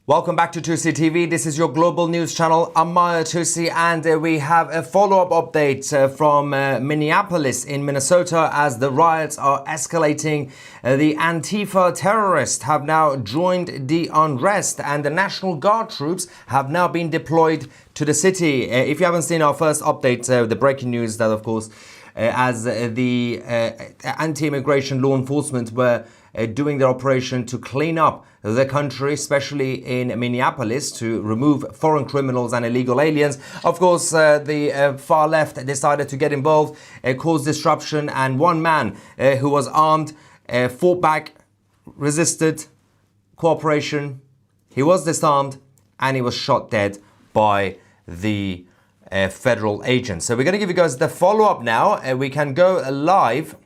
Welcome back to Tusi TV. This is your global news channel. I'm Maya Tusi, and we have a follow-up update from Minneapolis in Minnesota as the riots are escalating. The Antifa terrorists have now joined the Unrest, and the National Guard troops have now been deployed to the city. If you haven't seen our first update, the breaking news that, of course, as the anti-immigration law enforcement were doing their operation to clean up the country, especially in Minneapolis, to remove foreign criminals and illegal aliens. Of course, the far left decided to get involved, cause disruption, and one man who was armed fought back, resisted cooperation. He was disarmed and he was shot dead by the federal agents. So we're going to give you guys the follow-up now. We can go live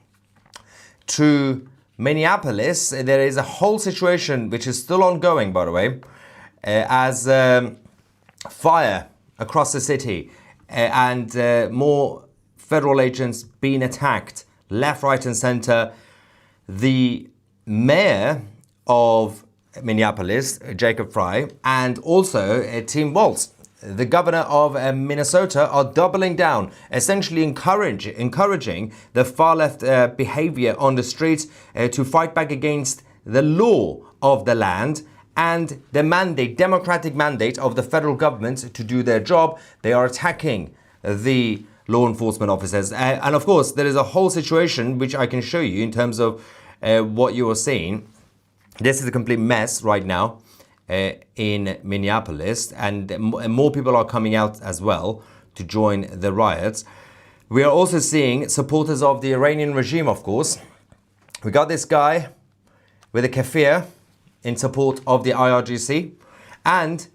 to Minneapolis. There is a whole situation which is still ongoing, by the way, as fire across the city and more federal agents being attacked left, right and center. The mayor of Minneapolis, Jacob Frey, and also Team Walz, the governor of Minnesota, are doubling down, essentially encouraging the far left behavior on the streets to fight back against the law of the land and the mandate, democratic mandate of the federal government to do their job. They are attacking the law enforcement officers. And of course, there is a whole situation which I can show you in terms of what you are seeing. This is a complete mess right now in Minneapolis, and more people are coming out as well to join the riots. We are also seeing supporters of the Iranian regime, of course. We got this guy with a keffir in support of the IRGC and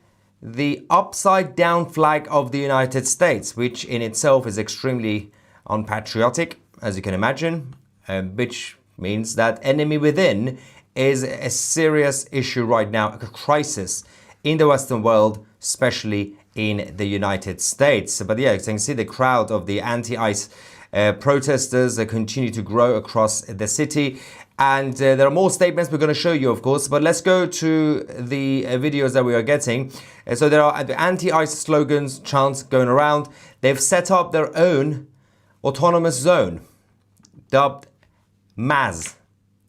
the upside down flag of the United States, which in itself is extremely unpatriotic, as you can imagine, which means that enemy within is a serious issue right now, a crisis in the Western world, especially in the United States. But yeah, as you can see, the crowd of the anti-ICE protesters continue to grow across the city. And there are more statements we're going to show you, of course. But let's go to the videos that we are getting. So there are the anti-ICE slogans, chants going around. They've set up their own autonomous zone, dubbed MAZ,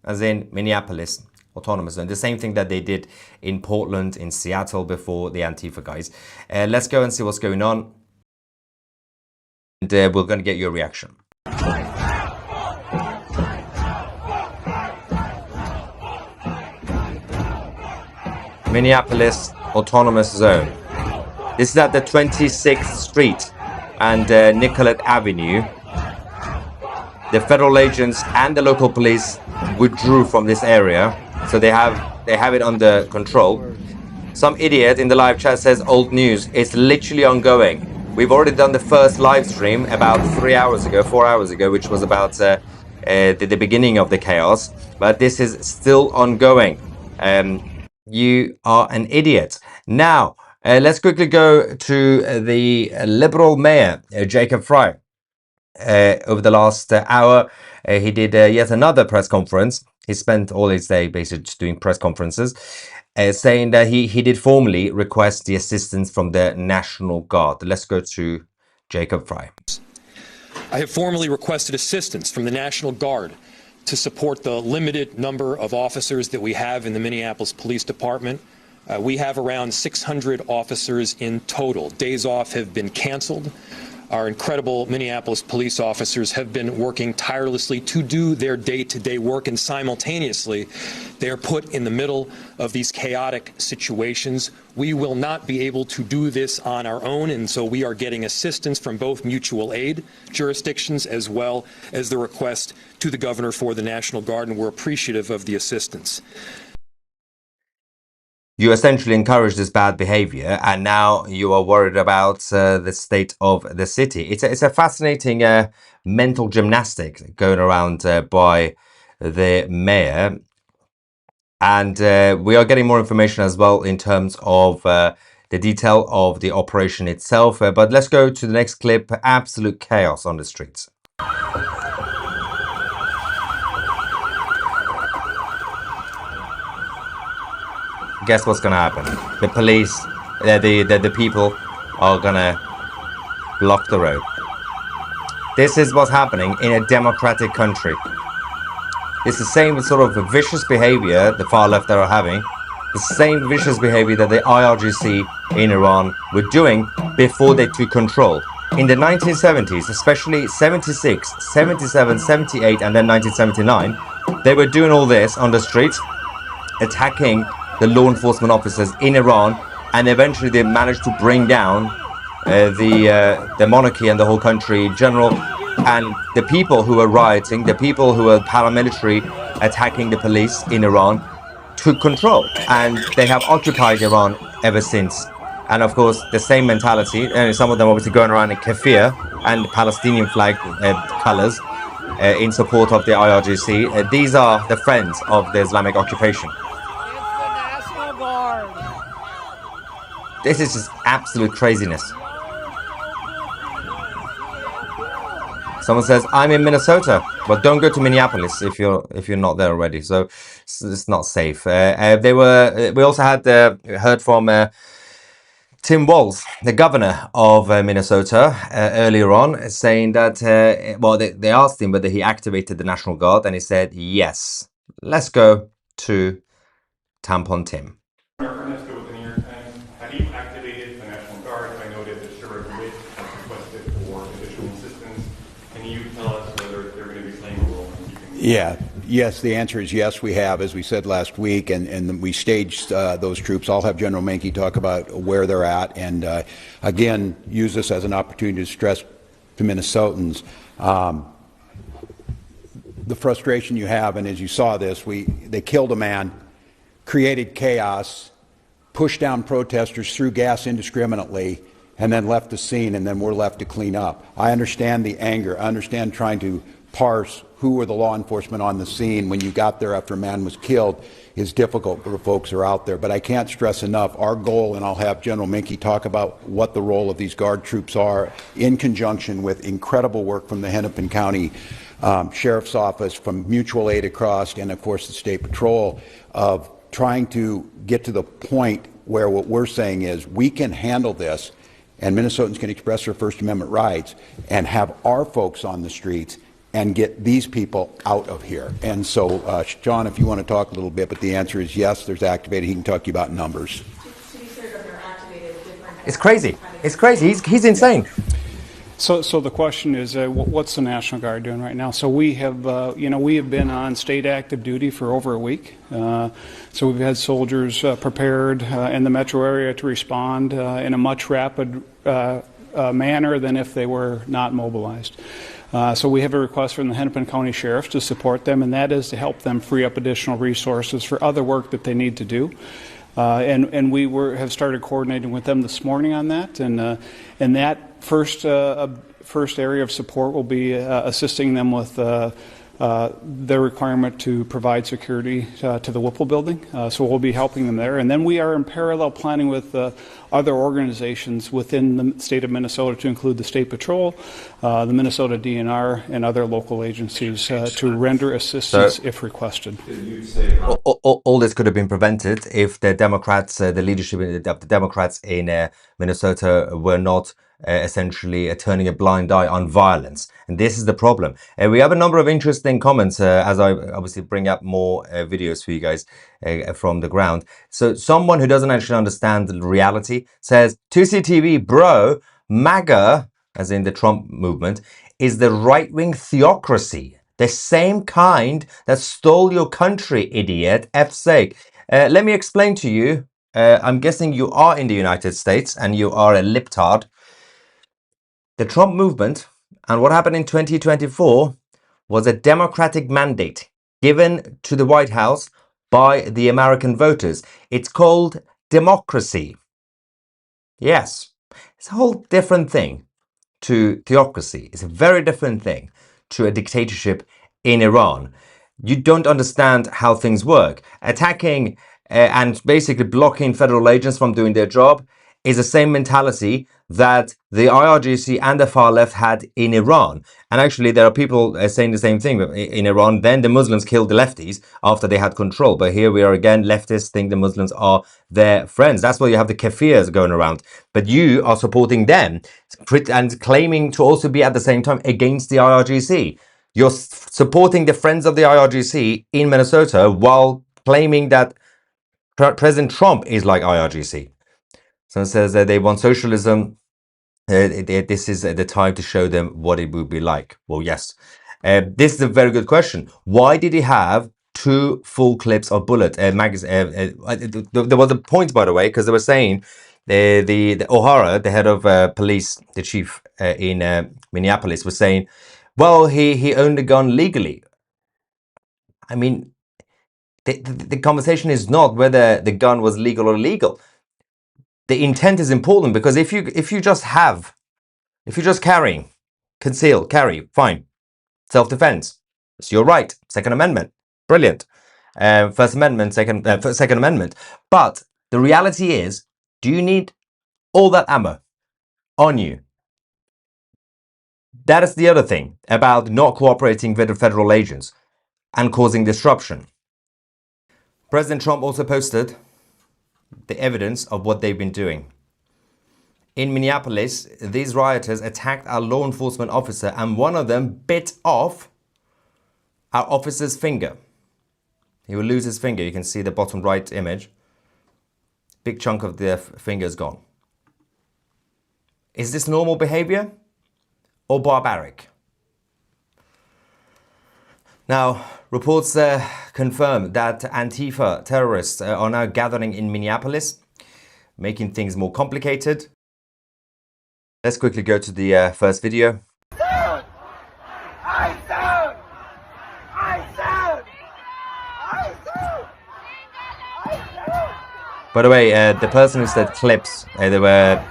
as in Minneapolis autonomous zone. The same thing that they did in Portland, in Seattle before the Antifa guys. Let's go and see what's going on. And we're going to get your reaction. Minneapolis autonomous zone. This is at the 26th Street and Nicollet Avenue. The federal agents and the local police withdrew from this area, so they have it under control. Some idiot in the live chat says old news. It's literally ongoing. We've already done the first live stream about 4 hours ago, which was about the beginning of the chaos, but this is still ongoing. You are an idiot. Now, let's quickly go to the Liberal mayor, Jacob Frey. Over the last hour, he did yet another press conference. He spent all his day basically just doing press conferences, saying that he did formally request the assistance from the National Guard. Let's go to Jacob Frey. I have formally requested assistance from the National Guard to support the limited number of officers that we have in the Minneapolis Police Department. We have around 600 officers in total. Days off have been canceled. Our incredible Minneapolis police officers have been working tirelessly to do their day-to-day work, and simultaneously they are put in the middle of these chaotic situations. We will not be able to do this on our own, and so we are getting assistance from both mutual aid jurisdictions as well as the request to the governor for the National Guard, and we're appreciative of the assistance. You essentially encourage this bad behavior, and now you are worried about the state of the city. It's a fascinating mental gymnastic going around by the mayor. And we are getting more information as well in terms of the detail of the operation itself. But let's go to the next clip. Absolute chaos on the streets. guess what's gonna happen? The police, the people are gonna block the road. This is what's happening in a democratic country. It's the same sort of vicious behavior the far left are having, the same vicious behavior that the IRGC in Iran were doing before they took control. In the 1970s, especially 76, 77, 78, and then 1979, they were doing all this on the streets, attacking the law enforcement officers in Iran, and eventually they managed to bring down the monarchy and the whole country in general. And the people who were rioting, the people who were paramilitary attacking the police in Iran, took control, and they have occupied Iran ever since. And of course, the same mentality, and some of them obviously going around in keffiyeh and Palestinian flag colors in support of the IRGC. These are the friends of the Islamic occupation. It's the National Guard. This is just absolute craziness. Someone says, I'm in Minnesota, but don't go to Minneapolis if you're not there already. So it's not safe. We also had heard from Tim Walz, the governor of Minnesota, earlier on, saying that, they asked him whether he activated the National Guard, and he said, yes. Let's go to Tampon Tim. Have you activated the National Guard? I noted that Sheriff Witt has requested for additional assistance. Can you tell us whether they're going to be playing a role? Yes, the answer is yes, we have, as we said last week, and we staged those troops. I'll have General Menke talk about where they're at, and again, use this as an opportunity to stress to Minnesotans the frustration you have, and as you saw this, they killed a man, created chaos, pushed down protesters, threw gas indiscriminately, and then left the scene, and then we're left to clean up. I understand the anger. I understand trying to parse who were the law enforcement on the scene when you got there after a man was killed is difficult for the folks who are out there. But I can't stress enough, our goal, and I'll have General Menke talk about what the role of these Guard troops are in conjunction with incredible work from the Hennepin County Sheriff's Office, from mutual aid across, and of course the State Patrol, of trying to get to the point where what we're saying is we can handle this and Minnesotans can express their First Amendment rights and have our folks on the streets and get these people out of here. And so, John, if you want to talk a little bit, but the answer is yes, there's activated. He can talk to you about numbers. To be clear, Governor, activated different. It's crazy. It's crazy. He's insane. So the question is, what's the National Guard doing right now? So we have, we have been on state active duty for over a week. So we've had soldiers prepared in the metro area to respond in a much rapid manner than if they were not mobilized. So we have a request from the Hennepin County Sheriffs to support them, and that is to help them free up additional resources for other work that they need to do. And we have started coordinating with them this morning on that, and that first area of support will be assisting them with their requirement to provide security to the Whipple building. So we'll be helping them there, and then we are in parallel planning with other organizations within the state of Minnesota, to include the State Patrol, the Minnesota DNR, and other local agencies to render assistance if requested. All this could have been prevented if the Democrats, the leadership of the Democrats in Minnesota were not essentially turning a blind eye on violence. And this is the problem. We have a number of interesting comments as I obviously bring up more videos for you guys from the ground. So someone who doesn't actually understand the reality says, 2CTV, bro, MAGA, as in the Trump movement, is the right-wing theocracy. The same kind that stole your country, idiot, F's sake. Let me explain to you. I'm guessing you are in the United States and you are a libtard. The Trump movement and what happened in 2024 was a democratic mandate given to the White House by the American voters. It's called democracy. Yes, it's a whole different thing to theocracy. It's a very different thing to a dictatorship in Iran. You don't understand how things work. Attacking and basically blocking federal agents from doing their job is the same mentality that the IRGC and the far left had in Iran. And actually, there are people saying the same thing in Iran. Then the Muslims killed the lefties after they had control. But here we are again, leftists think the Muslims are their friends. That's why you have the kafirs going around. But you are supporting them and claiming to also be at the same time against the IRGC. You're supporting the friends of the IRGC in Minnesota while claiming that President Trump is like IRGC. So it says that they want socialism. This is the time to show them what it would be like. Well, yes. This is a very good question. Why did he have 2 full clips of bullet magazine? There was a point, by the way, because they were saying the O'Hara, the head of police, the chief in Minneapolis, was saying, well, he owned a gun legally. I mean, the conversation is not whether the gun was legal or illegal. The intent is important, because if you're just carrying, conceal, carry, fine. Self-defense, it's your right. Second Amendment, brilliant. First Amendment, Second Amendment. But the reality is, do you need all that ammo on you? That is the other thing about not cooperating with the federal agents and causing disruption. President Trump also posted the evidence of what they've been doing. In Minneapolis, these rioters attacked our law enforcement officer, and one of them bit off our officer's finger. He will lose his finger. You can see the bottom right image. Big chunk of the finger is gone. Is this normal behavior or barbaric? Now, reports confirm that Antifa terrorists are now gathering in Minneapolis, making things more complicated. Let's quickly go to the first video. By the way, the person who said clips, they were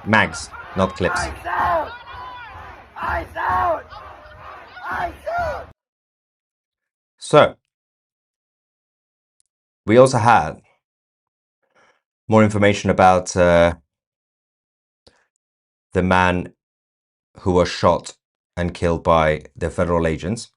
mags, not clips. So, we also had more information about the man who was shot and killed by the federal agents.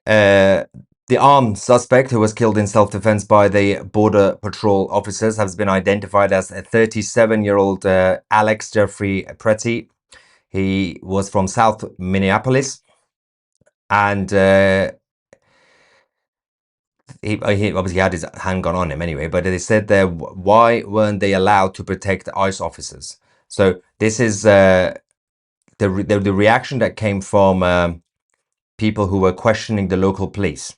The armed suspect who was killed in self-defense by the Border Patrol officers has been identified as a 37-year-old Alex Jeffrey Pretty. He was from South Minneapolis, and he obviously had his handgun on him anyway, but they said there, why weren't they allowed to protect the ICE officers? So this is the reaction that came from people who were questioning the local police.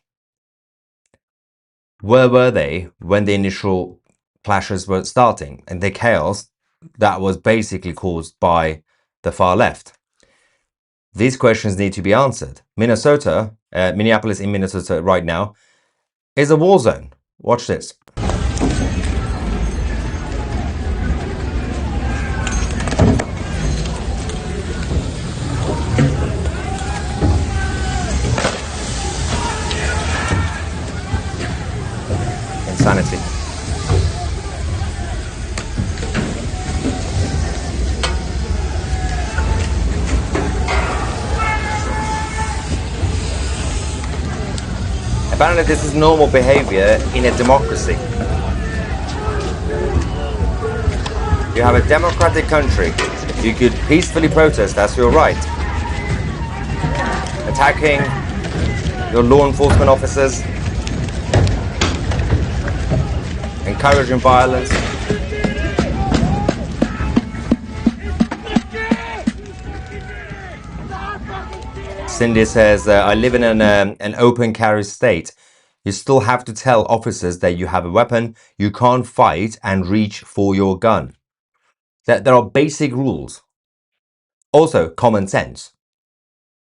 Where were they when the initial clashes were starting and the chaos that was basically caused by the far left? These questions need to be answered. Minnesota, Minneapolis in Minnesota right now, is a war zone. Watch this. Insanity. Apparently this is normal behavior in a democracy. You have a democratic country. You could peacefully protest, that's your right. Attacking your law enforcement officers, encouraging violence. Cindy says, I live in an open carry state. You still have to tell officers that you have a weapon, you can't fight and reach for your gun. There are basic rules. Also, common sense.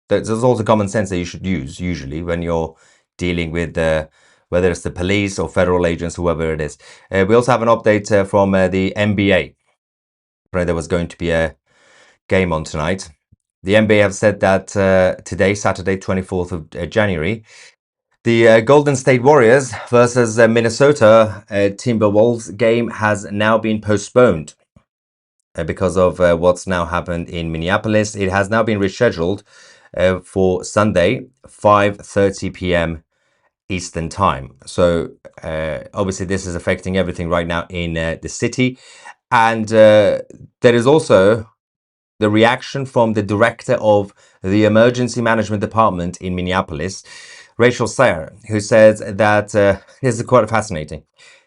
There's also common sense that you should use, usually, when you're dealing with whether it's the police or federal agents, whoever it is. We also have an update from the NBA. There was going to be a game on tonight. The NBA have said that today, Saturday, 24th of January, The Golden State Warriors versus Minnesota Timberwolves game has now been postponed because of what's now happened in Minneapolis. It has now been rescheduled for Sunday, 5:30 p.m. Eastern time. So obviously this is affecting everything right now in the city. And there is also the reaction from the director of the emergency management department in Minneapolis, Rachel Sayre, who says that this is quite fascinating.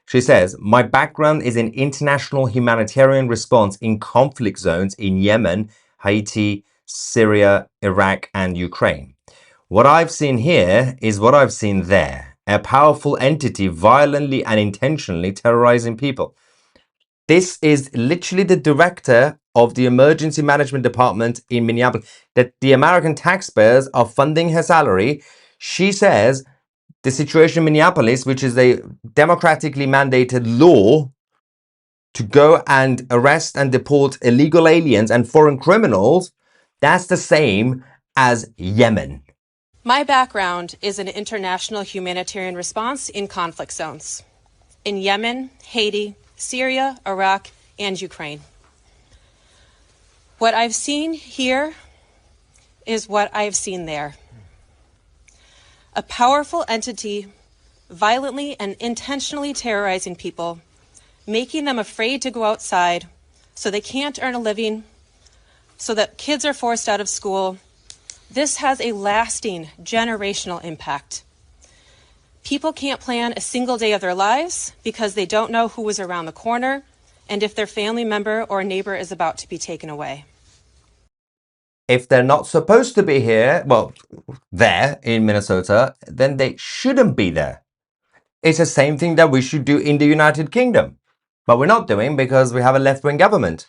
She says, "My background is in international humanitarian response in conflict zones in Yemen, Haiti, Syria, Iraq, and Ukraine. What I've seen here is what I've seen there. A powerful entity violently and intentionally terrorizing people." This is literally the director of the emergency management department in Minneapolis, that the American taxpayers are funding her salary. She says the situation in Minneapolis, which is a democratically mandated law to go and arrest and deport illegal aliens and foreign criminals, that's the same as Yemen. My background is in international humanitarian response in conflict zones in Yemen, Haiti, Syria, Iraq, and Ukraine. What I've seen here is what I've seen there. A powerful entity violently and intentionally terrorizing people, making them afraid to go outside so they can't earn a living, so that kids are forced out of school. This has a lasting generational impact. People can't plan a single day of their lives because they don't know who is around the corner and if their family member or neighbor is about to be taken away. If they're not supposed to be here, well, there in Minnesota, then they shouldn't be there. It's the same thing that we should do in the United Kingdom. But we're not doing because we have a left-wing government.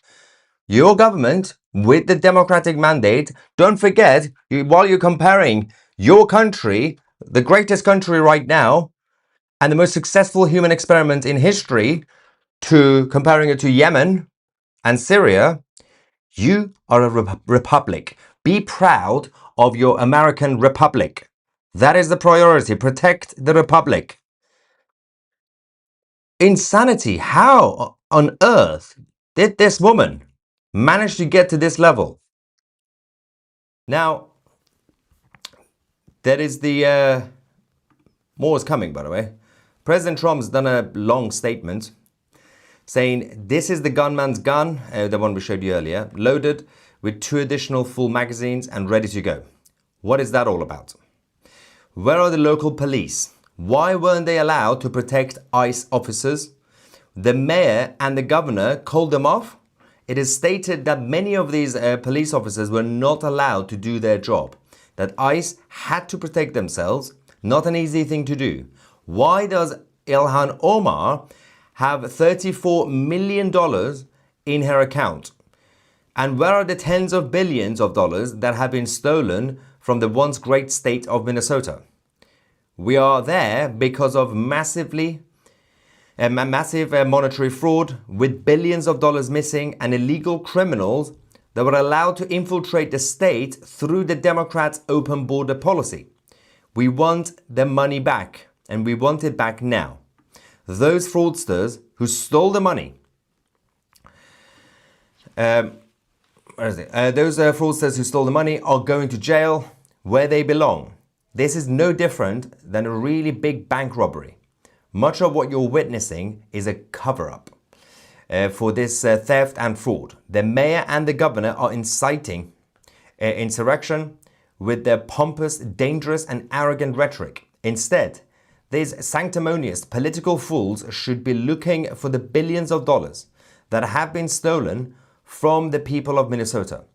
Your government, with the democratic mandate, don't forget, while you're comparing your country, the greatest country right now, and the most successful human experiment in history, to comparing it to Yemen and Syria, you are a republic. Be proud of your American republic. That is the priority. Protect the republic. Insanity. How on earth did this woman manage to get to this level? Now, there is the more is coming, by the way. President Trump's done a long statement saying this is the gunman's gun, the one we showed you earlier, loaded with 2 additional full magazines and ready to go. What is that all about? Where are the local police? Why weren't they allowed to protect ICE officers? The mayor and the governor called them off. It is stated that many of these police officers were not allowed to do their job, that ICE had to protect themselves. Not an easy thing to do. Why does Ilhan Omar have $34 million in her account? And where are the tens of billions of dollars that have been stolen from the once great state of Minnesota? We are there because of massive monetary fraud, with billions of dollars missing, and illegal criminals that were allowed to infiltrate the state through the Democrats' open border policy. We want the money back, and we want it back now. Those fraudsters who stole the money, those fraudsters who stole the money are going to jail where they belong. This is no different than a really big bank robbery. Much of what you're witnessing is a cover-up for this theft and fraud. The mayor and the governor are inciting insurrection with their pompous, dangerous, and arrogant rhetoric. Instead, these sanctimonious political fools should be looking for the billions of dollars that have been stolen from the people of Minnesota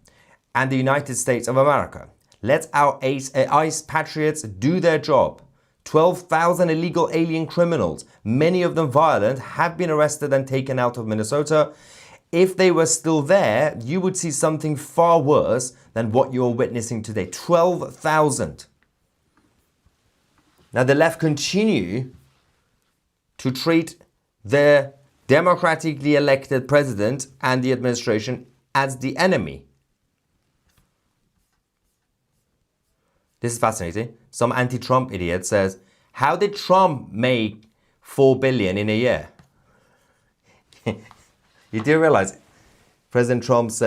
and the United States of America. Let our ICE patriots do their job. 12,000 illegal alien criminals, many of them violent, have been arrested and taken out of Minnesota. If they were still there, you would see something far worse than what you're witnessing today. 12,000. Now, the left continue to treat their democratically elected president and the administration as the enemy. This is fascinating. Some anti-Trump idiot says, How did Trump make 4 billion in a year? You do realize President Trump's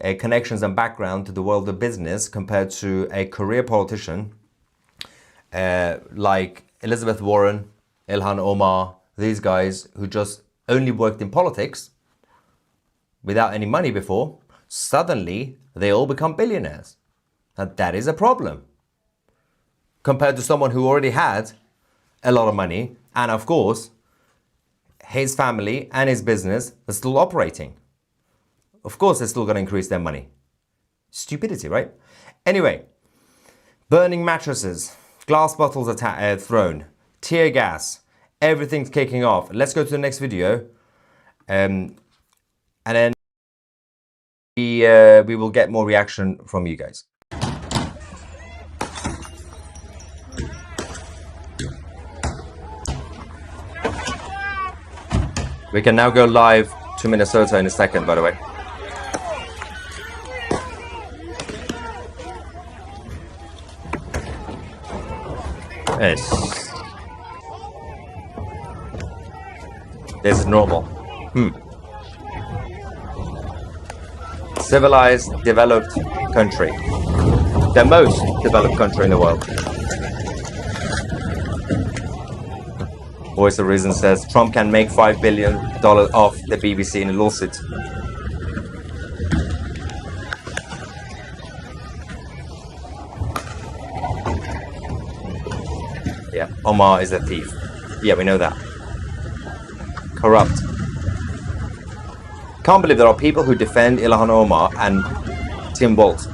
connections and background to the world of business compared to a career politician like Elizabeth Warren, Ilhan Omar, these guys who just only worked in politics without any money before, suddenly they all become billionaires. And that is a problem compared to someone who already had a lot of money, and of course his family and his business are still operating. Of course they're still going to increase their money. Stupidity, right? Anyway, burning mattresses, glass bottles thrown, tear gas, everything's kicking off. Let's go to the next video, and then we will get more reaction from you guys. We can now go live to Minnesota in a second, by the way. Yes. This is normal. Civilized, developed country. The most developed country in the world. Voice of Reason says Trump can make $5 billion off the BBC in a lawsuit. Yeah, Omar is a thief. Yeah, we know that. Corrupt. Can't believe there are people who defend Ilhan Omar and Tim Walz.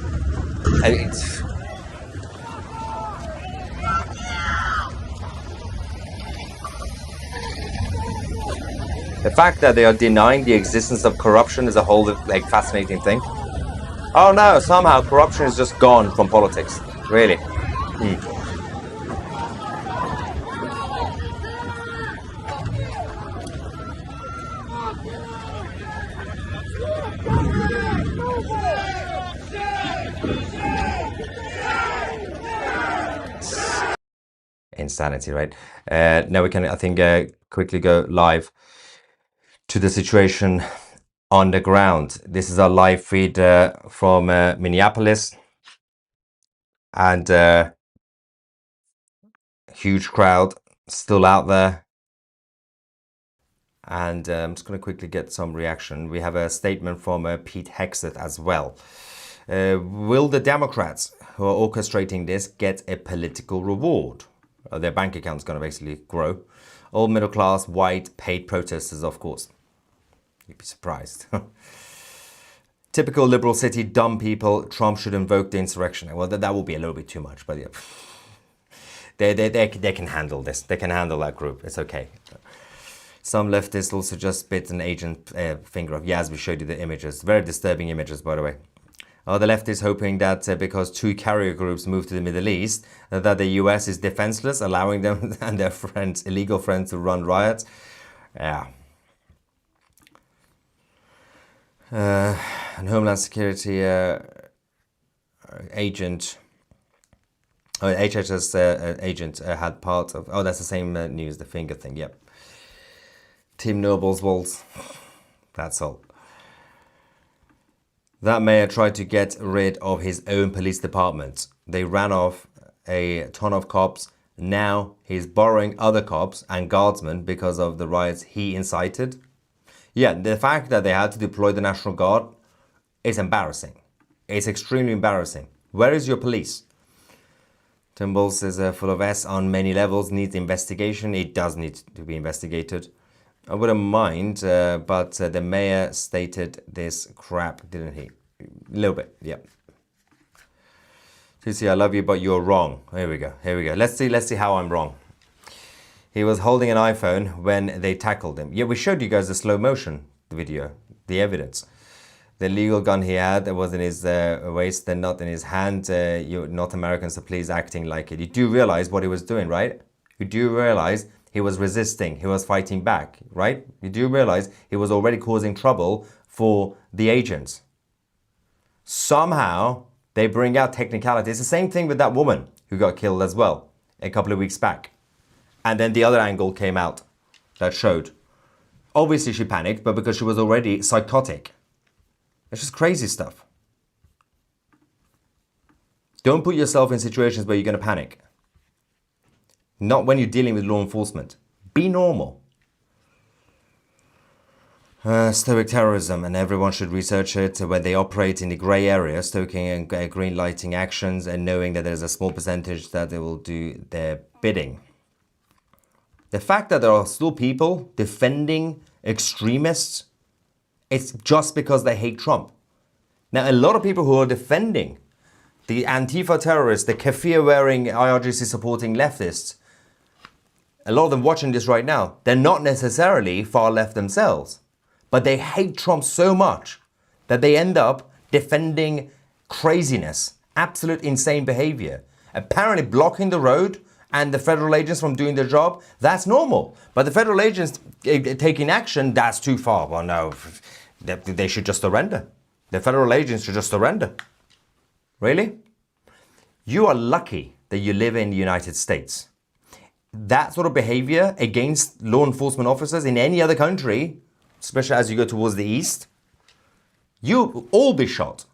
The fact that they are denying the existence of corruption is a whole fascinating thing. Oh no, somehow corruption is just gone from politics. Really. Insanity, right? Now we can, I think, quickly go live to the situation on the ground. This is our live feed from Minneapolis, and huge crowd still out there. And I'm just going to quickly get some reaction. We have a statement from Pete Hegseth as well. Will the Democrats who are orchestrating this get a political reward? Their bank account's going to basically grow. All middle class, white, paid protesters, of course. You'd be surprised. Typical liberal city, dumb people. Trump should invoke the insurrection. Well, that will be a little bit too much, but yeah. They can handle this. They can handle that group. It's okay. Some leftists also just bit an agent finger off. Yeah, as we showed you the images. Very disturbing images, by the way. The left is hoping that because 2 carrier groups move to the Middle East, that the US is defenseless, allowing them and their friends, illegal friends, to run riots. Yeah. And Homeland Security agent, HHS agent had part of, oh, that's the same news, the finger thing, yep. Team Noble's Walz, that's all. That mayor tried to get rid of his own police department. They ran off a ton of cops. Now he's borrowing other cops and guardsmen because of the riots he incited. Yeah, the fact that they had to deploy the National Guard is embarrassing. It's extremely embarrassing. Where is your police? Tim Walz is full of S on many levels, needs investigation. It does need to be investigated. I wouldn't mind, but the mayor stated this crap, didn't he? A little bit, yeah. TC, I love you, but you're wrong. Here we go, here we go. Let's see how I'm wrong. He was holding an iPhone when they tackled him. Yeah, we showed you guys the slow motion video, the evidence. The legal gun he had was in his waist and not in his hand. You're not Americans, so please acting like it. You do realize what he was doing, right? You do realize he was resisting, he was fighting back, right? You do realize he was already causing trouble for the agents. Somehow, they bring out technicalities. It's the same thing with that woman who got killed as well. a couple of weeks back. And then the other angle came out that showed. Obviously she panicked, but because she was already psychotic. It's just crazy stuff. Don't put yourself in situations where you're going to panic. Not when you're dealing with law enforcement. Be normal. Stoic terrorism, and everyone should research it when they operate in the grey area, stoking and green lighting actions and knowing that there's a small percentage that they will do their bidding. The fact that there are still people defending extremists, it's just because they hate Trump. Now, a lot of people who are defending the Antifa terrorists, the keffiyeh-wearing, ideology-supporting leftists, a lot of them watching this right now, they're not necessarily far left themselves, but they hate Trump so much that they end up defending craziness, absolute insane behavior. Apparently blocking the road and the federal agents from doing their job, that's normal. But the federal agents taking action, that's too far. Well, no, they should just surrender. The federal agents should just surrender. Really? You are lucky that you live in the United States. That sort of behavior against law enforcement officers in any other country, especially as you go towards the east, you all be shot.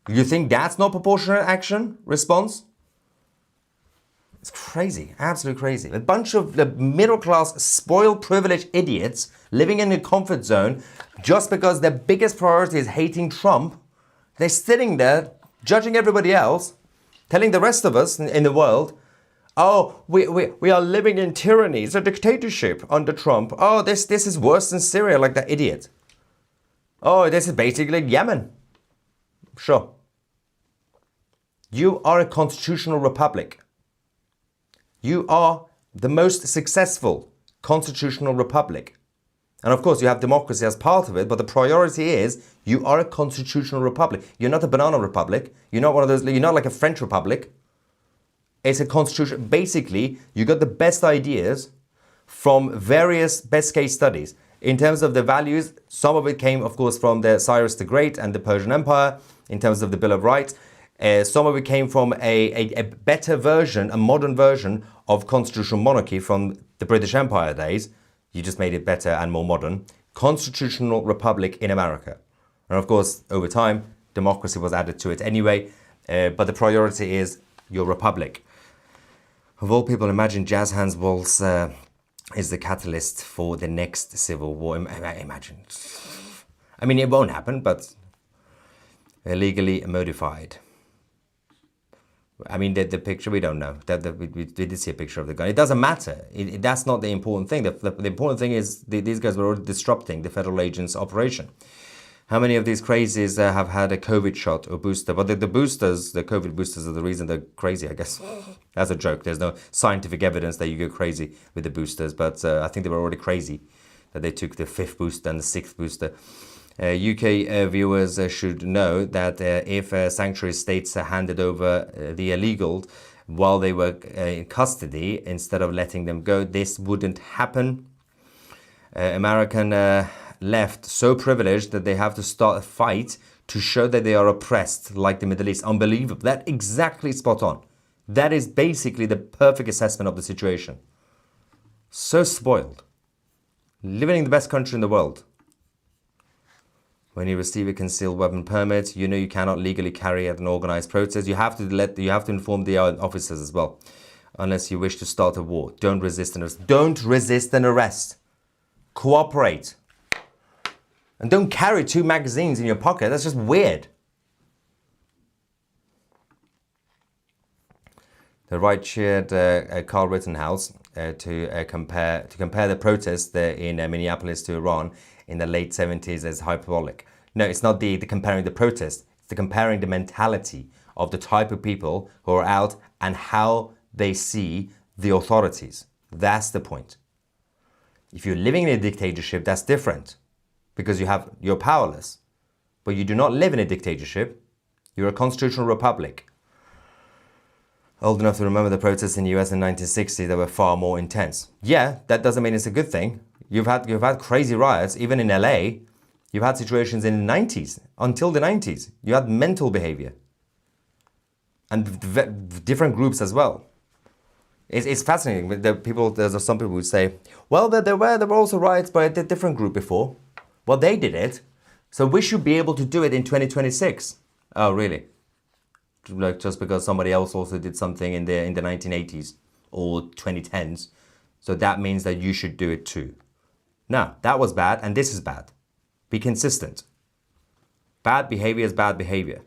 You think that's not proportionate action, response? It's crazy, absolutely crazy. A bunch of the middle-class, spoiled, privileged idiots living in a comfort zone just because their biggest priority is hating Trump. They're sitting there, judging everybody else, telling the rest of us in the world, oh, we are living in tyranny. It's a dictatorship under Trump. Oh, this is worse than Syria, like that idiot. Oh, this is basically Yemen. Sure. You are a constitutional republic. You are the most successful constitutional republic. And of course, you have democracy as part of it, but the priority is you are a constitutional republic. You're not a banana republic. You're not one of those, you're not like a French republic. It's a constitution. Basically, you got the best ideas from various best case studies. In terms of the values, some of it came, of course, from the Cyrus the Great and the Persian Empire, in terms of the Bill of Rights. Some of it came from a better version, a modern version of constitutional monarchy from the British Empire days. You just made it better and more modern. Constitutional republic in America. And of course, over time, democracy was added to it anyway. But the priority is your republic. Of all people, imagine jazz hands Walz is the catalyst for the next civil war. Imagine. I mean, it won't happen, but illegally modified. I mean, the picture, we don't know. We did see a picture of the gun. It doesn't matter. That's not the important thing. The important thing is these guys were already disrupting the federal agents' operation. How many of these crazies have had a COVID shot or booster? But the boosters, the COVID boosters are the reason they're crazy, I guess. That's a joke. There's no scientific evidence that you go crazy with the boosters. But I think they were already crazy that they took the 5th booster and the 6th booster. UK viewers should know that if sanctuary states handed over the illegals while they were in custody, instead of letting them go, this wouldn't happen. American left so privileged that they have to start a fight to show that they are oppressed, like the Middle East. Unbelievable. That exactly spot on. That is basically the perfect assessment of the situation. So spoiled. Living in the best country in the world. When you receive a concealed weapon permit, you know you cannot legally carry out an organized protest. You have to inform the officers as well, unless you wish to start a war. Don't resist an arrest. Don't resist an arrest. Cooperate. And don't carry 2 magazines in your pocket. That's just weird. The right cheered Carl Rittenhouse to compare the protests in Minneapolis to Iran in the late 70s as hyperbolic. No, it's not the comparing the protest. It's the comparing the mentality of the type of people who are out and how they see the authorities. That's the point. If you're living in a dictatorship, that's different because you're powerless. But you do not live in a dictatorship. You're a constitutional republic. Old enough to remember the protests in the US in 1960 that were far more intense. Yeah, that doesn't mean it's a good thing. You've had crazy riots, even in LA. You've had situations in the 90s, until the 90s. You had mental behavior. And different groups as well. It's fascinating. There's some people who say, well, there were also riots by a different group before. Well, they did it. So we should be able to do it in 2026. Oh, really? Like just because somebody else also did something in the 1980s or 2010s. So that means that you should do it too. No, that was bad and this is bad. Be consistent. Bad behavior is bad behavior.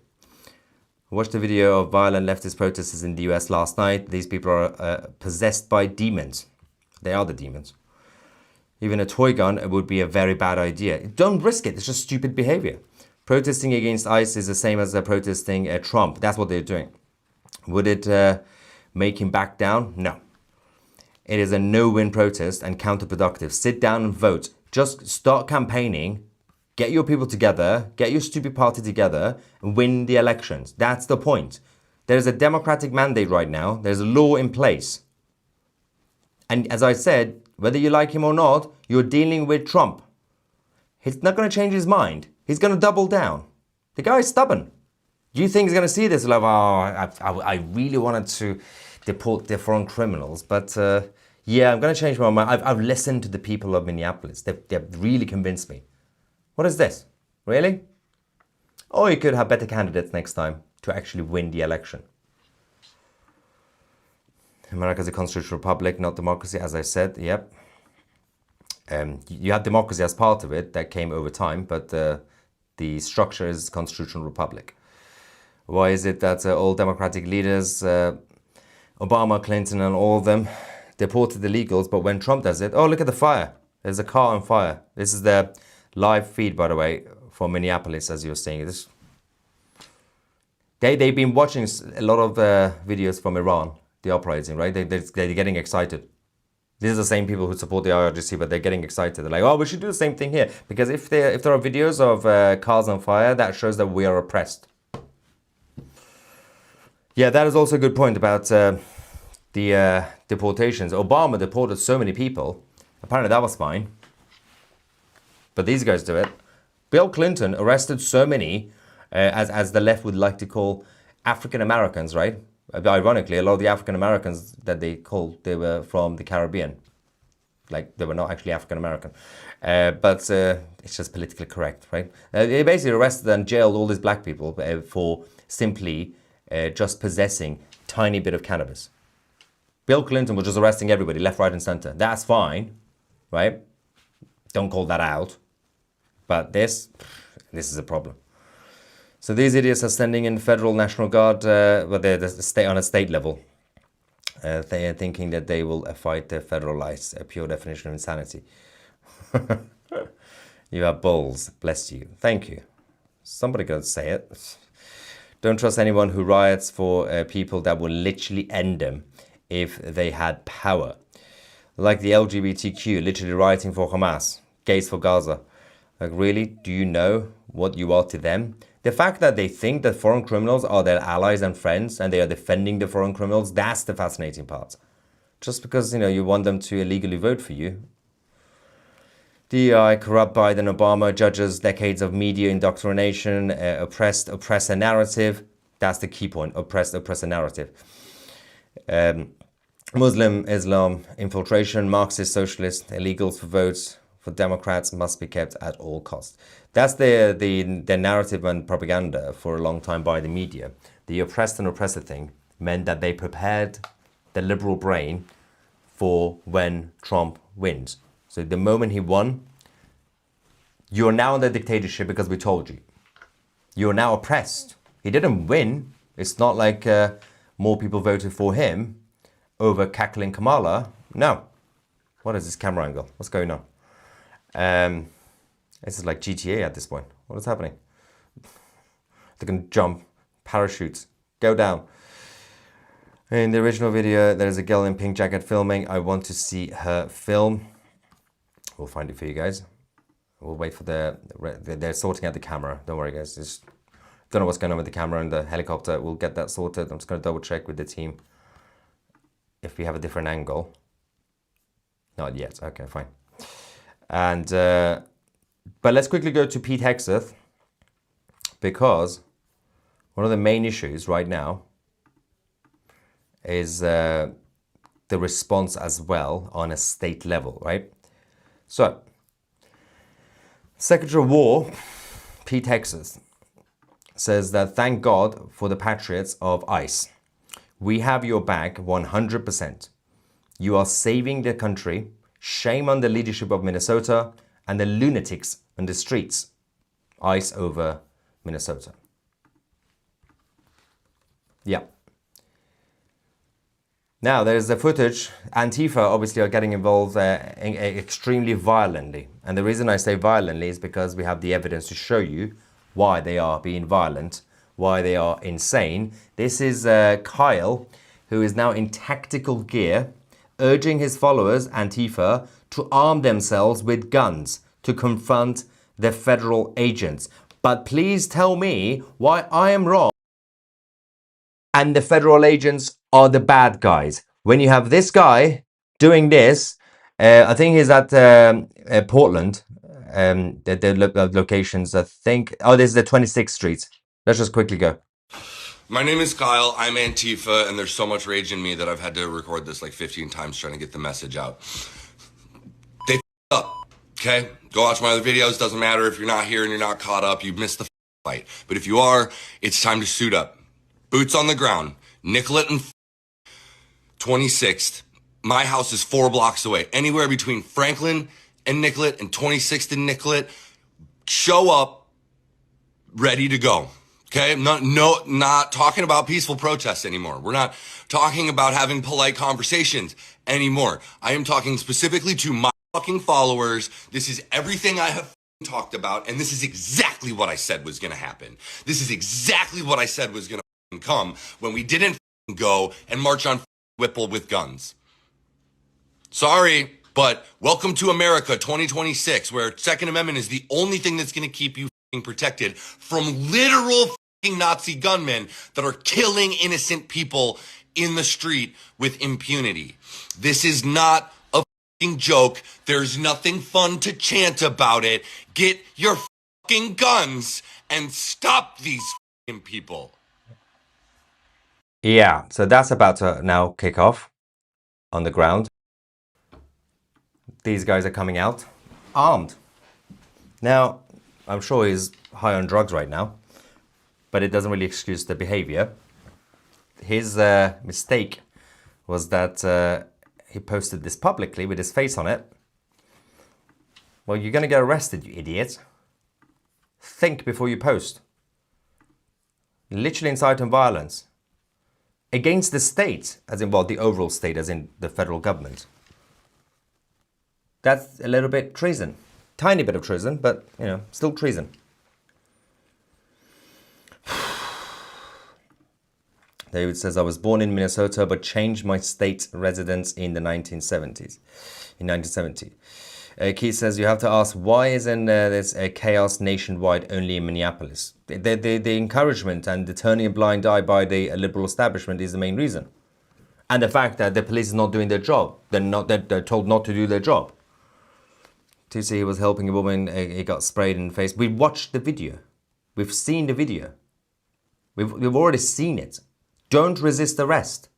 I watched a video of violent leftist protesters in the US last night. These people are possessed by demons. They are the demons. Even a toy gun would be a very bad idea. Don't risk it. It's just stupid behavior. Protesting against ICE is the same as protesting Trump. That's what they're doing. Would it make him back down? No. It is a no-win protest and counterproductive. Sit down and vote. Just start campaigning. Get your people together. Get your stupid party together and win the elections. That's the point. There's a democratic mandate right now. There's a law in place. And as I said, whether you like him or not, you're dealing with Trump. He's not going to change his mind. He's going to double down. The guy is stubborn. Do you think he's going to see this? Like, oh, I really wanted to deport the foreign criminals, but yeah, I'm going to change my mind. I've listened to the people of Minneapolis. They've really convinced me. What is this? Really? Or you could have better candidates next time to actually win the election. America is a constitutional republic, not democracy, as I said. Yep. You have democracy as part of it. That came over time, but the structure is constitutional republic. Why is it that all democratic leaders, Obama, Clinton, and all of them, deported illegals, but when Trump does it, oh, look at the fire. There's a car on fire. This is the live feed, by the way, from Minneapolis, as you're seeing. They've been watching a lot of videos from Iran, the uprising, right? They're getting excited. These are the same people who support the IRGC, but they're getting excited. They're like, oh, we should do the same thing here. Because if there are videos of cars on fire, that shows that we are oppressed. Yeah, that is also a good point about the deportations. Obama deported so many people. Apparently that was fine. But these guys do it. Bill Clinton arrested so many, as the left would like to call African Americans, right? Ironically, a lot of the African Americans that they called, they were from the Caribbean. Like, they were not actually African American. But it's just politically correct, right? They basically arrested and jailed all these black people for simply just possessing tiny bit of cannabis. Bill Clinton was just arresting everybody, left, right, and center. That's fine, right? Don't call that out. But this is a problem. So these idiots are standing in federal National Guard, but they're on a state level. They are thinking that they will fight the federal lights, a pure definition of insanity. You are bulls, bless you. Thank you. Somebody got to say it. Don't trust anyone who riots for people that will literally end them if they had power. Like the LGBTQ, literally rioting for Hamas, gays for Gaza. Like, really? Do you know what you are to them? The fact that they think that foreign criminals are their allies and friends and they are defending the foreign criminals, that's the fascinating part. Just because, you want them to illegally vote for you. DEI, corrupt Biden, Obama, judges decades of media indoctrination, oppressor narrative. That's the key point, oppressor narrative. Muslim, Islam, infiltration, Marxist, socialist, illegals for votes for Democrats must be kept at all costs. That's the narrative and propaganda for a long time by the media. The oppressed and oppressor thing meant that they prepared the liberal brain for when Trump wins. So the moment he won, you're now in the dictatorship because we told you. You're now oppressed. He didn't win. It's not like more people voted for him over cackling Kamala. No. What is this camera angle? What's going on? This is like GTA at this point. What is happening? They can jump, parachutes, go down. In the original video, there's a girl in pink jacket filming. I want to see her film. We'll find it for you guys. We'll wait for they're sorting out the camera. Don't worry, guys. Just don't know what's going on with the camera and the helicopter. We'll get that sorted. I'm just going to double check with the team if we have a different angle. Not yet. Okay, fine. And but let's quickly go to Pete Hegseth, because one of the main issues right now is the response as well on a state level, right? So, Secretary of War, Pete Hegseth, says that thank God for the patriots of ICE. We have your back 100%. You are saving the country. Shame on the leadership of Minnesota and the lunatics on the streets. ICE over Minnesota. Yeah. Now, there's the footage. Antifa obviously are getting involved extremely violently. And the reason I say violently is because we have the evidence to show you why they are being violent, why they are insane. This is Kyle, who is now in tactical gear, urging his followers, Antifa, to arm themselves with guns to confront the federal agents. But please tell me why I am wrong and the federal agents are the bad guys. When you have this guy doing this, I think he's at Portland, the locations, I think. Oh, this is the 26th Street. Let's just quickly go. My name is Kyle. I'm Antifa, and there's so much rage in me that I've had to record this like 15 times trying to get the message out. They up, okay? Go watch my other videos. Doesn't matter if you're not here and you're not caught up. You missed the fight. But if you are, it's time to suit up. Boots on the ground. Nicollet and 26th. My house is 4 blocks away. Anywhere between Franklin and Nicollet and 26th and Nicollet. Show up, ready to go. Okay, not talking about peaceful protests anymore. We're not talking about having polite conversations anymore. I am talking specifically to my fucking followers. This is everything I have talked about, and this is exactly what I said was going to happen. This is exactly what I said was going to come when we didn't go and march on Whipple with guns. Sorry, but welcome to America 2026, where Second Amendment is the only thing that's going to keep you protected from literal Nazi gunmen that are killing innocent people in the street with impunity. This is not a joke. There's nothing fun to chant about it. Get your guns and stop these people. Yeah, so that's about to now kick off on the ground. These guys are coming out armed. Now, I'm sure he's high on drugs right now, but it doesn't really excuse the behavior. His mistake was that he posted this publicly with his face on it. Well, you're going to get arrested, you idiot. Think before you post. Literally inciting violence against the state, as in, well, the overall state, as in the federal government. That's a little bit treason. Tiny bit of treason, but, you know, still treason. David says, I was born in Minnesota, but changed my state residence in the 1970s. In 1970. Keith says, you have to ask, why isn't there's a chaos nationwide only in Minneapolis? The encouragement and the turning a blind eye by the liberal establishment is the main reason. And the fact that the police are not doing their job. They're told not to do their job. To see he was helping a woman, he got sprayed in the face. We watched the video. We've seen the video. We've already seen it. Don't resist arrest.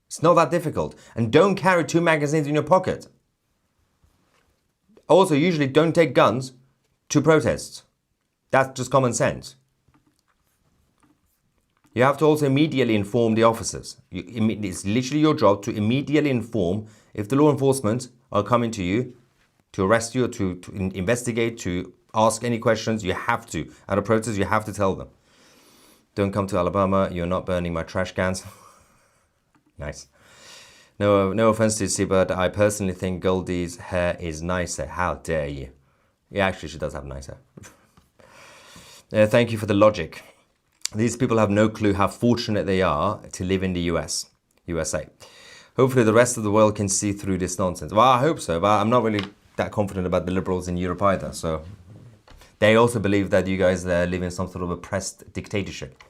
It's not that difficult. And don't carry 2 magazines in your pocket. Also, usually don't take guns to protests. That's just common sense. You have to also immediately inform the officers. It's literally your job to immediately inform if the law enforcement are coming to you to arrest you, to investigate, to ask any questions. You have to. At a protest, you have to tell them. Don't come to Alabama. You're not burning my trash cans. Nice. No offense to you, but I personally think Goldie's hair is nicer. How dare you? Yeah, actually, she does have nice hair. Thank you for the logic. These people have no clue how fortunate they are to live in the USA. Hopefully, the rest of the world can see through this nonsense. Well, I hope so, but I'm not really that confident about the liberals in Europe either. So they also believe that you guys live in some sort of oppressed dictatorship,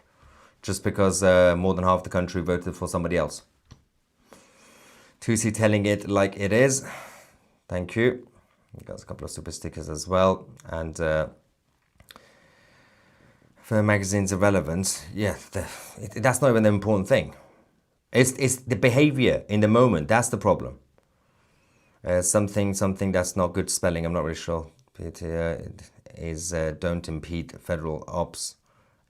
just because more than half the country voted for somebody else. Tusi telling it like it is. Thank you. We got a couple of super stickers as well. And for magazine's irrelevance, yeah, that's not even the important thing. It's the behavior in the moment. That's the problem. Something that's not good spelling. I'm not really sure. It is don't impede federal ops,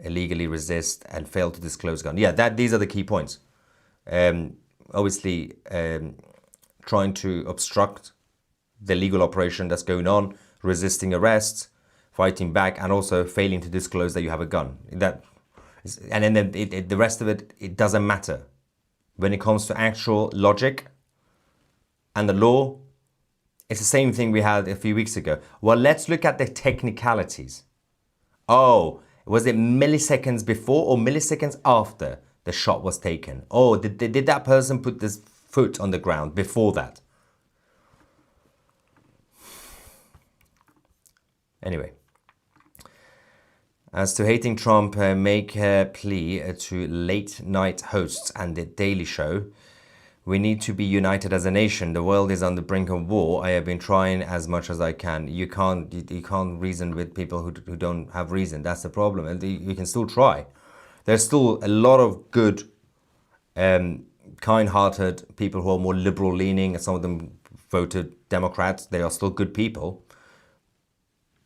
illegally resist, and fail to disclose gun. Yeah, these are the key points. Obviously, trying to obstruct the legal operation that's going on, resisting arrests, fighting back, and also failing to disclose that you have a gun. And then the rest of it doesn't matter. When it comes to actual logic and the law, it's the same thing we had a few weeks ago. Well, let's look at the technicalities. Oh, was it milliseconds before or milliseconds after the shot was taken? Oh, did that person put this foot on the ground before that? Anyway. As to hating Trump, make a plea to late night hosts and the Daily Show. We need to be united as a nation. The world is on the brink of war. I have been trying as much as I can. You can't reason with people who don't have reason. That's the problem. And you can still try. There's still a lot of good, kind-hearted people who are more liberal-leaning, and some of them voted Democrats. They are still good people.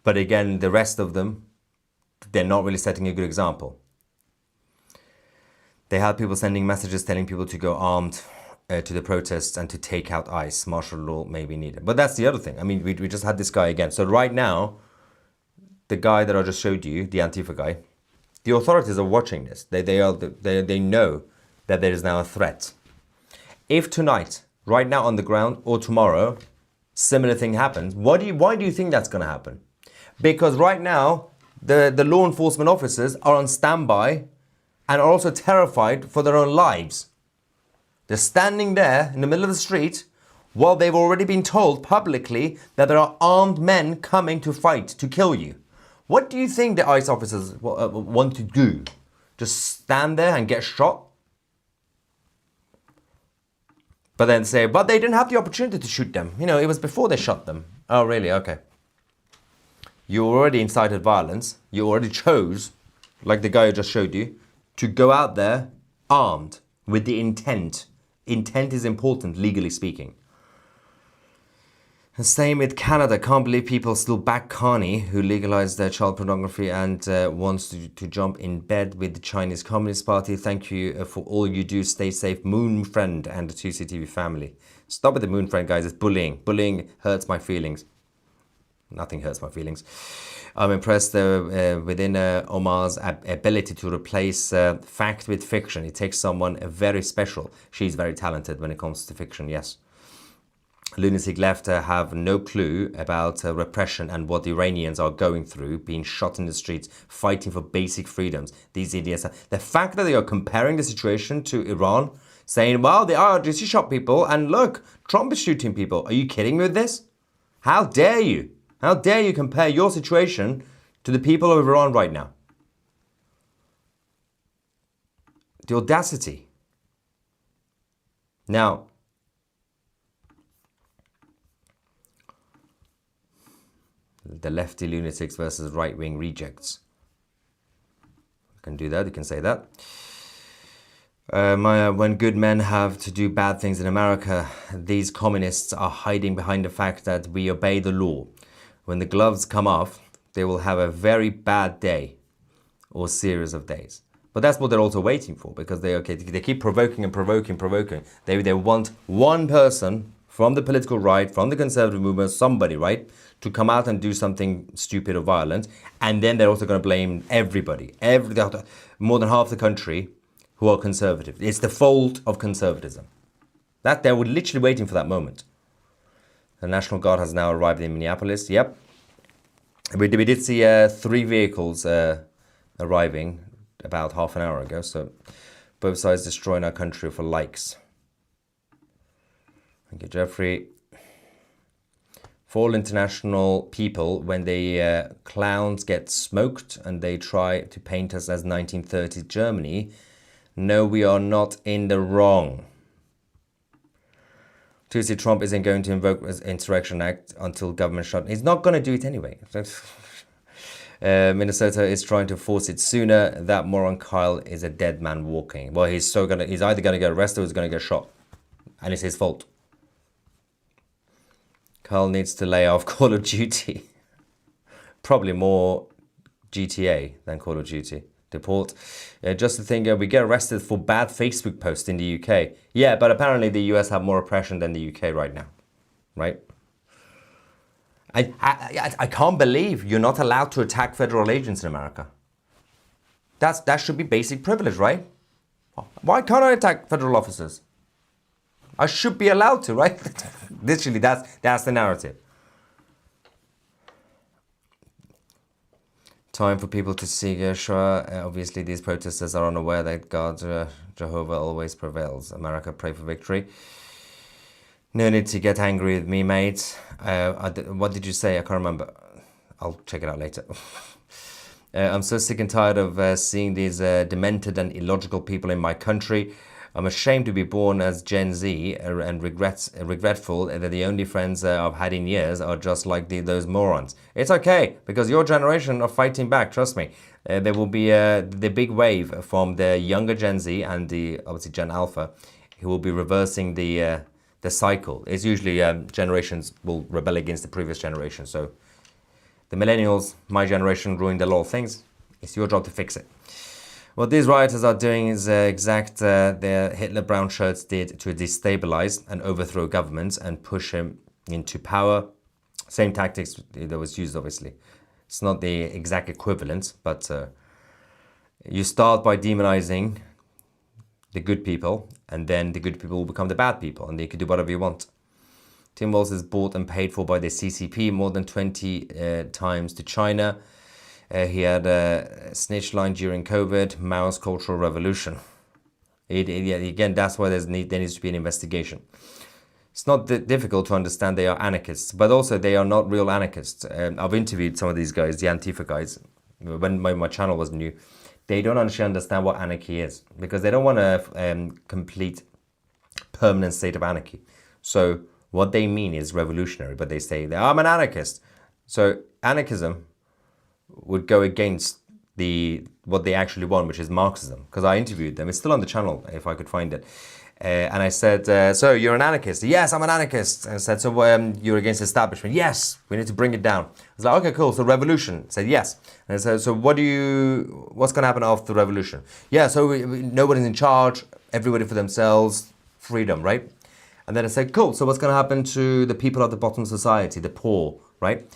But again, the rest of them, they're not really setting a good example. They had people sending messages telling people to go armed to the protests and to take out ICE. Martial law may be needed. But that's the other thing. I mean, we just had this guy again. So right now, the guy that I just showed you, the Antifa guy, the authorities are watching this. They know that there is now a threat. If tonight, right now on the ground, or tomorrow, similar thing happens, why do you think that's going to happen? Because right now, the law enforcement officers are on standby and are also terrified for their own lives. They're standing there in the middle of the street while they've already been told publicly that there are armed men coming to fight, to kill you. What do you think the ICE officers want to do? Just stand there and get shot? But then say, but they didn't have the opportunity to shoot them. You know, it was before they shot them. Oh, really? Okay. You already incited violence. You already chose, like the guy I just showed you, to go out there armed with the intent. Intent is important, legally speaking. And same with Canada. Can't believe people still back Carney, who legalized their child pornography and wants to jump in bed with the Chinese Communist Party. Thank you for all you do. Stay safe, Moon Friend and the 2CTV family. Stop with the Moon Friend, guys. It's bullying. Bullying hurts my feelings. Nothing hurts my feelings. I'm impressed within Omar's ability to replace fact with fiction. It takes someone very special. She's very talented when it comes to fiction, yes. Lunatic left have no clue about repression and what the Iranians are going through, being shot in the streets, fighting for basic freedoms. These idiots. The fact that they are comparing the situation to Iran, saying, well, the RIOTS shot people, and look, Trump is shooting people. Are you kidding me with this? How dare you? How dare you compare your situation to the people of Iran right now? The audacity. Now, the lefty lunatics versus right-wing rejects. You can do that, you can say that. When good men have to do bad things in America, these communists are hiding behind the fact that we obey the law. When the gloves come off, they will have a very bad day or series of days. But that's what they're also waiting for, because they keep provoking and provoking. They want one person from the political right, from the conservative movement, somebody, right, to come out and do something stupid or violent. And then they're also going to blame everybody, more than half the country who are conservative. It's the fault of conservatism. That they were literally waiting for that moment. The National Guard has now arrived in Minneapolis. Yep. We did see 3 vehicles arriving about half an hour ago. So both sides destroying our country for likes. Thank you, Jeffrey. For all international people, when the clowns get smoked and they try to paint us as 1930s Germany, no, we are not in the wrong. Tuesday, Trump isn't going to invoke his Insurrection Act until government shut. He's not going to do it anyway. Minnesota is trying to force it sooner. That moron Kyle is a dead man walking. Well, he's either gonna get arrested or he's gonna get shot, and it's his fault. Kyle needs to lay off Call of Duty. Probably more GTA than Call of Duty. Deport. Just the thing, we get arrested for bad Facebook posts in the UK. Yeah, but apparently the US have more oppression than the UK right now, right? I can't believe you're not allowed to attack federal agents in America. That should be basic privilege, right? Why can't I attack federal officers? I should be allowed to, right? Literally, that's the narrative. Time for people to see Yeshua. Obviously, these protesters are unaware that God, Jehovah, always prevails. America, pray for victory. No need to get angry with me, mate. What did you say? I can't remember. I'll check it out later. I'm so sick and tired of seeing these demented and illogical people in my country. I'm ashamed to be born as Gen Z and regretful that the only friends I've had in years are just like those morons. It's okay, because your generation are fighting back, trust me. There will be the big wave from the younger Gen Z and the obviously Gen Alpha who will be reversing the cycle. It's usually generations will rebel against the previous generation. So the millennials, my generation, ruined a lot of things. It's your job to fix it. What these rioters are doing is their Hitler brown shirts did to destabilize and overthrow governments and push him into power. Same tactics that was used, obviously. It's not the exact equivalent, but you start by demonizing the good people, and then the good people will become the bad people, and they can do whatever you want. Tim Walz is bought and paid for by the CCP more than 20 times to China. He had a snitch line during COVID, Mao's Cultural Revolution. Again, that's why there needs to be an investigation. It's not difficult to understand they are anarchists, but also they are not real anarchists. I've interviewed some of these guys, the Antifa guys, when my channel was new. They don't actually understand what anarchy is, because they don't want a complete permanent state of anarchy. So what they mean is revolutionary, but they say, I'm an anarchist. So anarchism would go against what they actually want, which is Marxism. Because I interviewed them. It's still on the channel, if I could find it. And I said, so you're an anarchist? Yes, I'm an anarchist. And I said, so you're against establishment? Yes, we need to bring it down. I was like, okay, cool. So revolution? I said, yes. And I said, so what's going to happen after the revolution? Yeah, so nobody's in charge, everybody for themselves, freedom, right? And then I said, cool. So what's going to happen to the people at the bottom of society, the poor, right?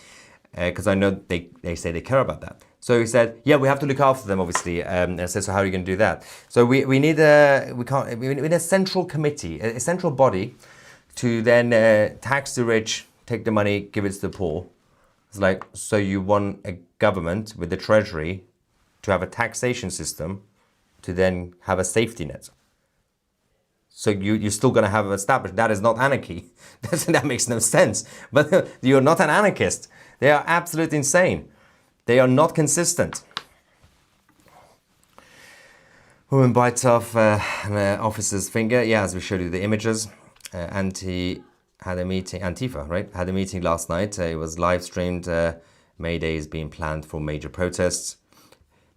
Because I know they say they care about that. So he said, yeah, we have to look after them, obviously. And I said, so how are you going to do that? So we need a central committee, a central body to then tax the rich, take the money, give it to the poor. It's like, so you want a government with the treasury to have a taxation system to then have a safety net. So you're still going to have established. That is not anarchy. That makes no sense. But you're not an anarchist. They are absolutely insane. They are not consistent. Woman bites off an officer's finger. Yeah, as we showed you the images. Antifa, right? Had a meeting last night. It was live streamed. May Day is being planned for major protests.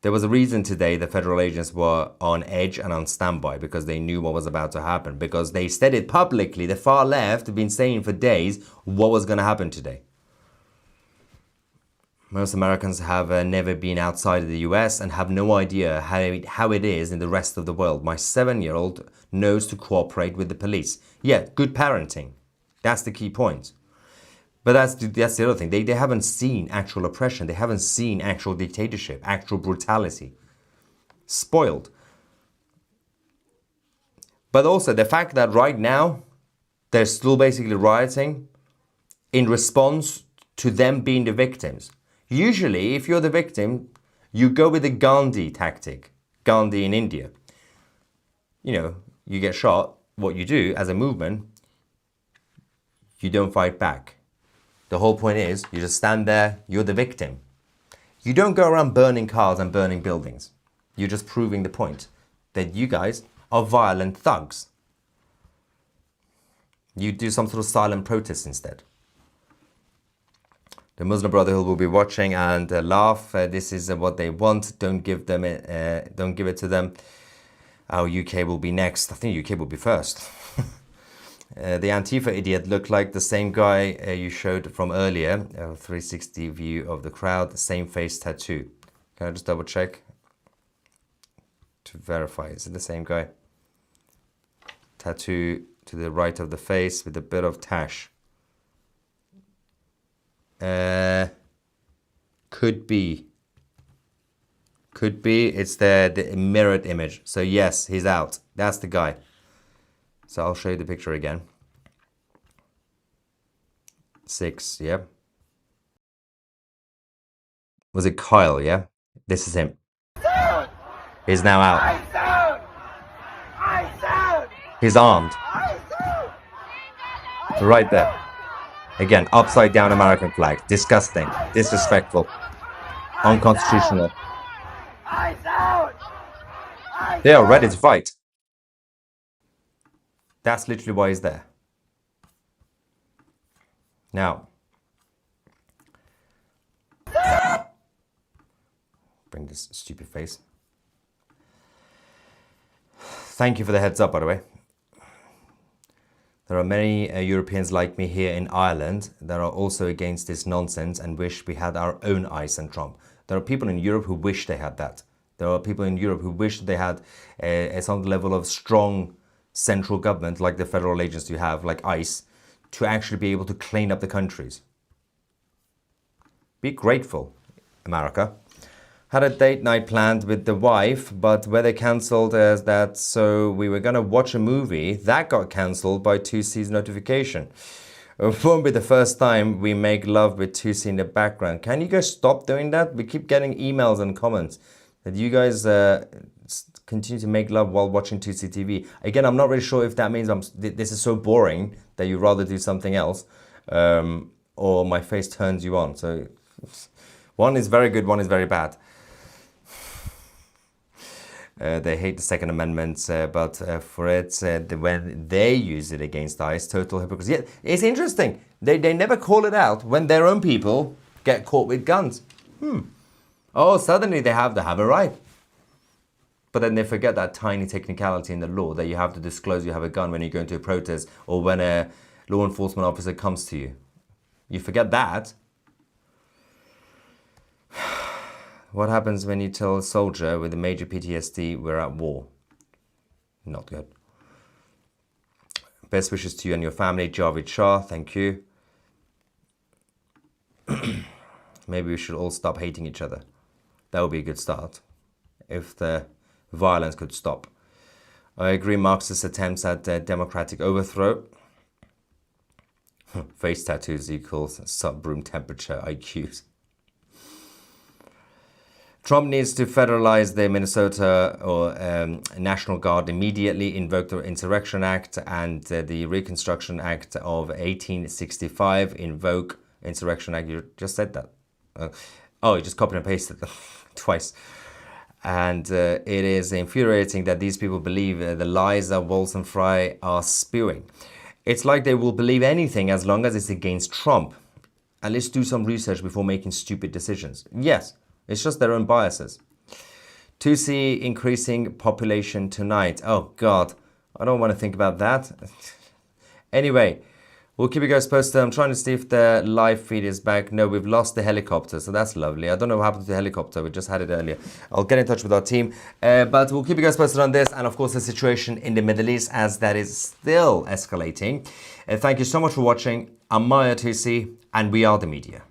There was a reason today the federal agents were on edge and on standby, because they knew what was about to happen. Because they said it publicly. The far left have been saying for days what was going to happen today. Most Americans have never been outside of the US and have no idea how it is in the rest of the world. My 7-year-old knows to cooperate with the police. Yeah, good parenting. That's the key point. But that's the other thing. They haven't seen actual oppression. They haven't seen actual dictatorship, actual brutality. Spoiled. But also the fact that right now they're still basically rioting in response to them being the victims. Usually, if you're the victim, you go with the Gandhi tactic. Gandhi in India. You know, you get shot. What you do as a movement, you don't fight back. The whole point is, you just stand there, you're the victim. You don't go around burning cars and burning buildings. You're just proving the point that you guys are violent thugs. You do some sort of silent protest instead. The Muslim Brotherhood will be watching and laugh. This is what they want. Don't give it to them. Our UK will be next. I think UK will be first. The Antifa idiot looked like the same guy you showed from earlier. A 360 view of the crowd. The same face tattoo. Can I just double check to verify? Is it the same guy? Tattoo to the right of the face with a bit of tash. Could be. It's the mirrored image. So yes, he's out. That's the guy. So I'll show you the picture again. 6, yeah. Was it Kyle, yeah? This is him. He's now out. He's armed. Right there. Again, upside down American flag. Disgusting. Disrespectful. Unconstitutional. They are ready to fight. That's literally why he's there. Now, bring this stupid face. Thank you for the heads up, by the way. There are many Europeans like me here in Ireland that are also against this nonsense and wish we had our own ICE and Trump. There are people in Europe who wish they had that. There are people in Europe who wish they had some level of strong central government like the federal agents you have, like ICE, to actually be able to clean up the countries. Be grateful, America. Had a date night planned with the wife, but weather cancelled as that, so we were gonna watch a movie. That got cancelled by 2C's notification. It won't be the first time we make love with 2C in the background. Can you guys stop doing that? We keep getting emails and comments that you guys continue to make love while watching 2C TV. Again, I'm not really sure if that means this is so boring that you'd rather do something else, or my face turns you on. So one is very good, one is very bad. They hate the Second Amendment, but for it, when they use it against ICE, total hypocrisy. Yeah, it's interesting. They never call it out when their own people get caught with guns. Oh, suddenly they have a right. But then they forget that tiny technicality in the law that you have to disclose you have a gun when you go into a protest or when a law enforcement officer comes to you. You forget that. What happens when you tell a soldier with a major PTSD we're at war? Not good. Best wishes to you and your family, Javid Shah. Thank you. Maybe we should all stop hating each other. That would be a good start. If the violence could stop. I agree Marxist attempts at democratic overthrow. Face tattoos equals sub-room temperature IQs. Trump needs to federalize the Minnesota or National Guard immediately, invoke the Insurrection Act and the Reconstruction Act of 1865, invoke Insurrection Act. You just said that. Oh, you just copied and pasted twice. And it is infuriating that these people believe the lies that Walz and Frey are spewing. It's like they will believe anything as long as it's against Trump. At least do some research before making stupid decisions. Yes. It's just their own biases. 2C increasing population tonight. Oh, God. I don't want to think about that. Anyway, we'll keep you guys posted. I'm trying to see if the live feed is back. No, we've lost the helicopter, so that's lovely. I don't know what happened to the helicopter. We just had it earlier. I'll get in touch with our team. But we'll keep you guys posted on this and, of course, the situation in the Middle East as that is still escalating. Thank you so much for watching. I'm Maya 2C, and we are the media.